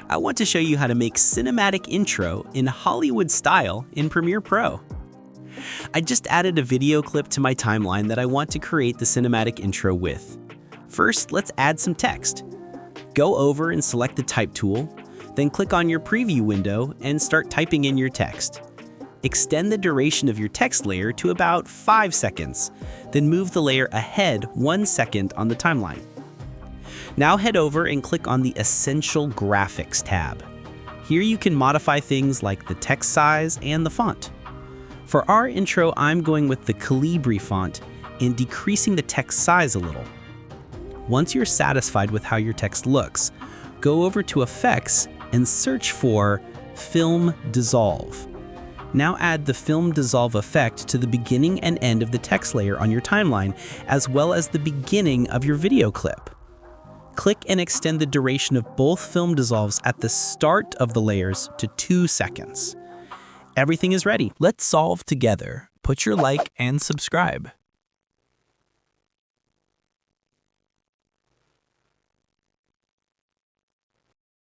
I want to show you how to make cinematic intro in Hollywood style in Premiere Pro. I just added a video clip to my timeline that I want to create the cinematic intro with. First, let's add some text. Go over and select the Type tool, then click on your preview window and start typing in your text. Extend the duration of your text layer to about 5 seconds, then move the layer ahead 1 second on the timeline. Now head over and click on the Essential Graphics tab. Here you can modify things like the text size and the font. For our intro, I'm going with the Calibri font and decreasing the text size a little. Once you're satisfied with how your text looks, go over to Effects and search for Film Dissolve. Now add the Film Dissolve effect to the beginning and end of the text layer on your timeline, as well as the beginning of your video clip. Click and extend the duration of both film dissolves at the start of the layers to 2 seconds. Everything is ready. Let's solve together. Put your like and subscribe.